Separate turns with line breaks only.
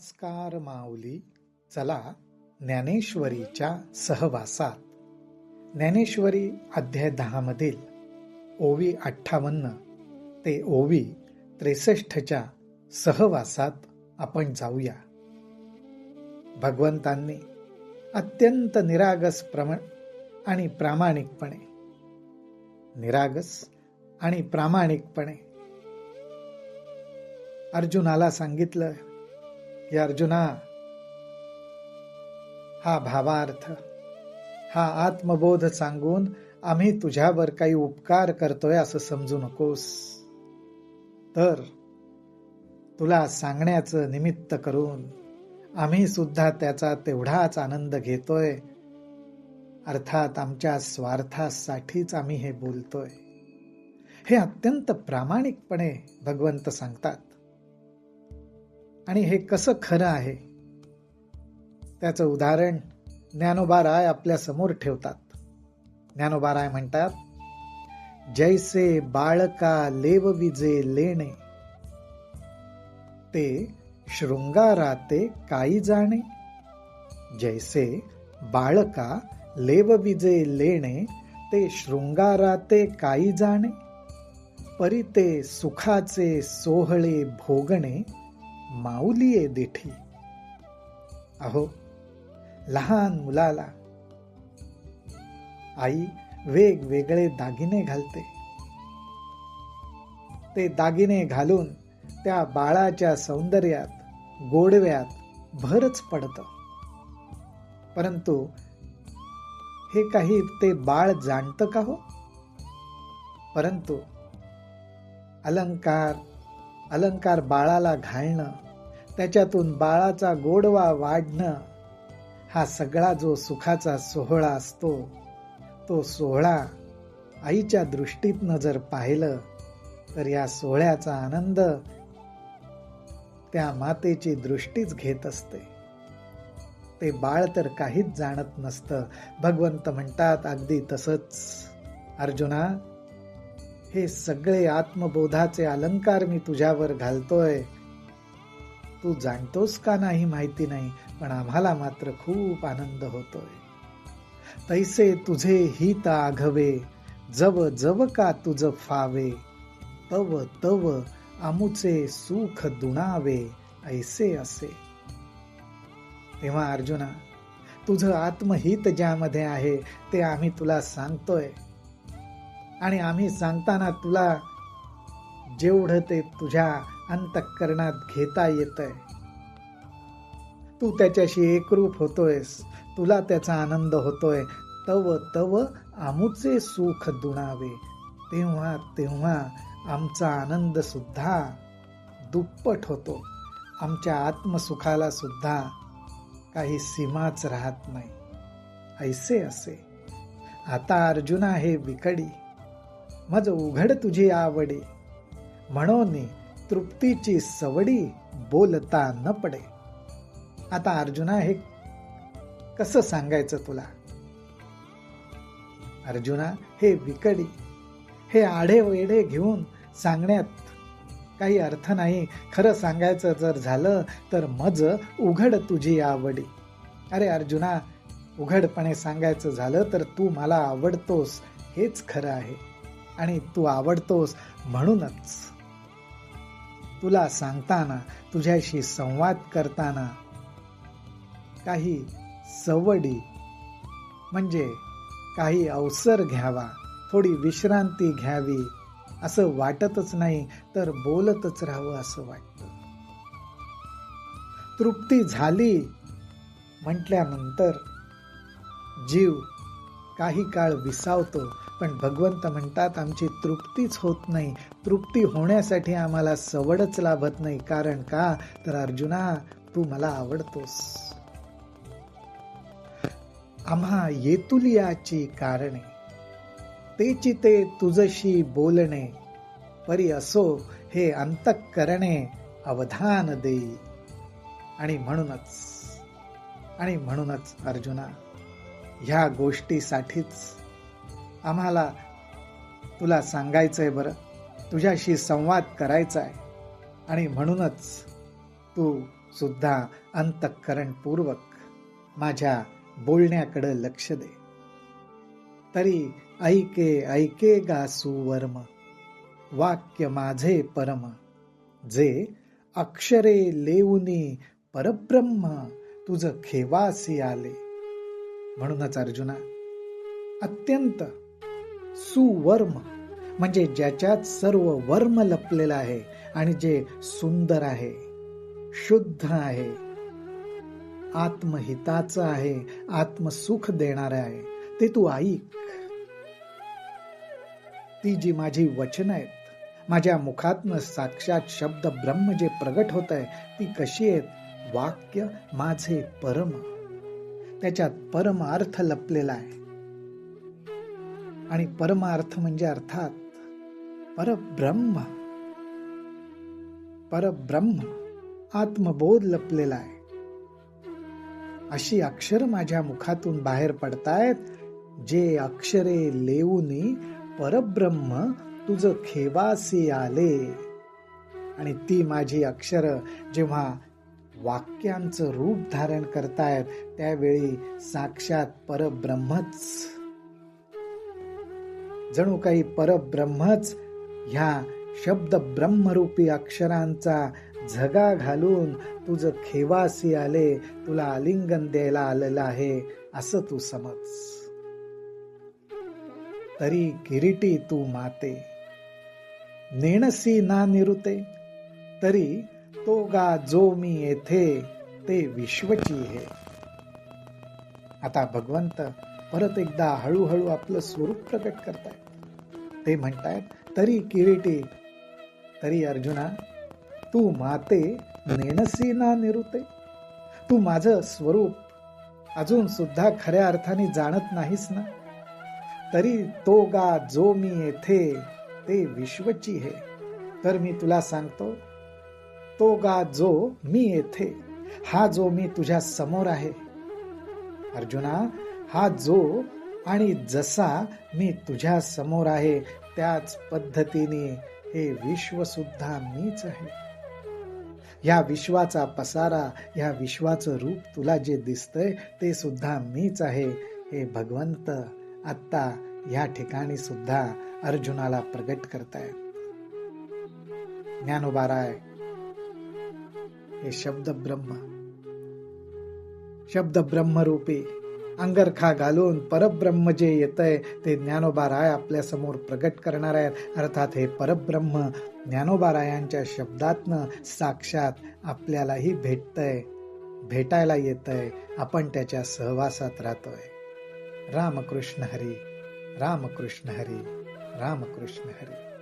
नमस्कार माऊली, चला ज्ञानेश्वरीच्या सहवासात. ज्ञानेश्वरी अध्याय 10 मधील ओवी 58 ते ओवी 63च्या सहवासात आपण जाऊया. भगवंतांनी अत्यंत निरागस आणि प्रामाणिकपणे अर्जुनाला सांगितलं की अर्जुना, हा भावार्थ, हा आत्मबोध सांगून आम्ही तुझ्यावर काही उपकार करतोय असं समजू नकोस. तर तुला सांगण्याचं निमित्त करून आम्ही सुद्धा त्याचा तेवढाच आनंद घेतोय. अर्थात आमच्या स्वार्थासाठीच आम्ही हे बोलतोय. हे अत्यंत प्रामाणिकपणे भगवंत सांगतात. आणि हे कसं खरं आहे त्याचं उदाहरण ज्ञानोबा राय आपल्या समोर ठेवतात. ज्ञानोबा राय म्हणतात, जैसे बाळका लेवविजे लेणे, ते शृंगाराते काही जाणे. जैसे बाळका लेवविजे लेणे, ते शृंगाराते काही जाणे. परी ते सुखाचे सोहळे भोगणे, माऊलिये देठी. अहो, लहान मुलाला आई वेगवेगळे दागिने घालते. ते दागिने घालून त्या बाळाच्या सौंदर्यात, गोडव्यात भरच पडतं. परंतु हे काही ते बाळ जाणतं का हो? परंतु अलंकार बाळाला घालणं, त्याच्यातून बाळाचा गोडवा वाढणं, हा सगळा जो सुखाचा सोहळा असतो, तो सोहळा आईच्या दृष्टीतनं जर पाहिलं तर या सोहळ्याचा आनंद त्या मातेची दृष्टीच घेत असते. ते बाळ तर काहीच जाणत नसतं. भगवंत म्हणतात अगदी तसंच अर्जुना, हे सगळे आत्मबोधाचे अलंकार मी तुझ्यावर घालतोय. तू जाणतोस का नाही माहिती नाही, पण आम्हाला मात्र खूप आनंद होतोय. तैसे तुझे हित आघवे, जव जव का तुझ फावे. तव तव आमुचे सुख दुणावे, ऐसे असे. तेव्हा अर्जुना, तुझं आत्महित ज्यामध्ये आहे ते आम्ही तुला सांगतोय. आणि आम्ही सांगताना तुला जेवढं ते तुझ्या अंतःकरणात घेता येतंय, तू त्याच्याशी एकरूप होतोयस, तुला त्याचा आनंद होतोय. तव तव आमुचे सुख दुणावे, तेव्हा तेव्हा आमचा आनंद सुद्धा दुप्पट होतो. आमच्या आत्मसुखाला सुद्धा काही सीमाच राहत नाही. ऐसे असे. आता अर्जुना हे विकडी, मज उघड तुझी आवडी. म्हणून तृप्तीची सवडी, बोलता न पडे. आता अर्जुना हे कसं सांगायचं तुला? अर्जुना, हे विकडी, हे आढे वेढे घेऊन सांगण्यात काही अर्थ नाही. खरं सांगायचं जर झालं तर मज उघड तुझी आवडी. अरे अर्जुना, उघडपणे सांगायचं झालं तर तू मला आवडतोस हेच खरं आहे. आणि तू आवडतोस म्हणूनच तुला सांगताना, तुझ्याशी संवाद करताना काही सवडी म्हणजे काही अवसर घ्यावा, थोडी विश्रांती घ्यावी असं वाटतच नाही, तर बोलतच राहावं असं वाटतं. तृप्ती झाली म्हटल्यानंतर जीव काही काळ विसावतो, पण भगवंत म्हणतात आमची तृप्तीच होत नाही. तृप्ती होण्यासाठी आम्हाला सवडच लाभत नाही. कारण का? तर अर्जुना, तू मला आवडतोस. आम्हा येतुलियाची कारणे, तेची ते तुझशी बोलणे. परी असो हे अंतःकरणे, अवधान देई. आणि म्हणूनच अर्जुना, ह्या गोष्टीसाठीच आम्हाला तुला सांगायचंय बरं, तुझ्याशी संवाद करायचा आहे. आणि म्हणूनच तू सुद्धा अंतःकरणपूर्वक माझ्या बोलण्याकडे लक्ष दे. तरी ऐके ऐके गा सुवर्म, वाक्य माझे परम, जे अक्षरे लेऊनी परब्रह्म तुझ खेवासी आले. म्हणूनच अर्जुना, अत्यंत सुवर्म म्हणजे ज्याच्यात सर्व वर्म लपलेला आहे आणि जे सुंदर आहे, शुद्ध आहे, आत्महिताचं आहे, आत्मसुख देणारं आहे, ते तू ऐक. ती जी माझी वचन आहेत, माझ्या मुखातनं साक्षात शब्द ब्रह्म जे प्रगट होत आहे, ती कशी आहेत? वाक्य माझे परम, त्याच्यात परम अर्थ लपलेला आहे. आणि परम अर्थ म्हणजे अर्थात परब्रह्म. परब्रह्म आत्मबोध लपलेला आहे. अशी अक्षर माझ्या मुखातून बाहेर पडतायत, जे अक्षरे लेऊनी परब्रह्म तुझ खेवासी आले. आणि ती माझी अक्षर जेव्हा वाक्यांचं रूप धारण करतायत, त्यावेळी साक्षात परब्रह्मच, जणू काही परब्रह्मच ह्या शब्द ब्रह्मरूपी अक्षरांचा झगा घालून तुझं खेवासी आले, तुला आलिंगन द्यायला आलेलं आहे, असं तू समज. तरी किरीटी तू माते, नेणसी ना निरुते, तरी तो गा जो मी येथे ते विश्वची हे. आता भगवंत परत एकदा हळूहळू आपलं स्वरूप प्रकट करतायत. ते म्हणतायत, तरी किरीटी, तरी अर्जुना, तू माते नेणसी ना निरुते, तू माझं स्वरूप अजून सुद्धा खऱ्या अर्थाने जाणत नाहीस ना. तरी तो गा जो मी येथे ते विश्वची हे. तर मी तुला सांगतो, तो गा जो मी येथे, हा जो मी तुझ्या समोर आहे अर्जुना, हा जो आणि जसा मी तुझ्या समोर आहे, त्याच पद्धतीने हे विश्व सुद्धा मीच आहे. या विश्वाचा पसारा, या विश्वाचं रूप तुला जे दिसतंय ते सुद्धा मीच आहे. हे भगवंत आत्ता या ठिकाणी सुद्धा अर्जुनाला प्रगट करतायत. ज्ञानोबाराय हे शब्द ब्रह्मरूपी अंगरखा घालून परब्रह्म जे येतंय ते ज्ञानोबाराय आपल्या समोर प्रगट करणार आहेत. अर्थात हे परब्रह्म ज्ञानोबारायांच्या शब्दातनं साक्षात आपल्यालाही भेटायला येतंय. आपण त्याच्या सहवासात राहतोय. रामकृष्ण हरी, रामकृष्ण हरी, रामकृष्ण हरी.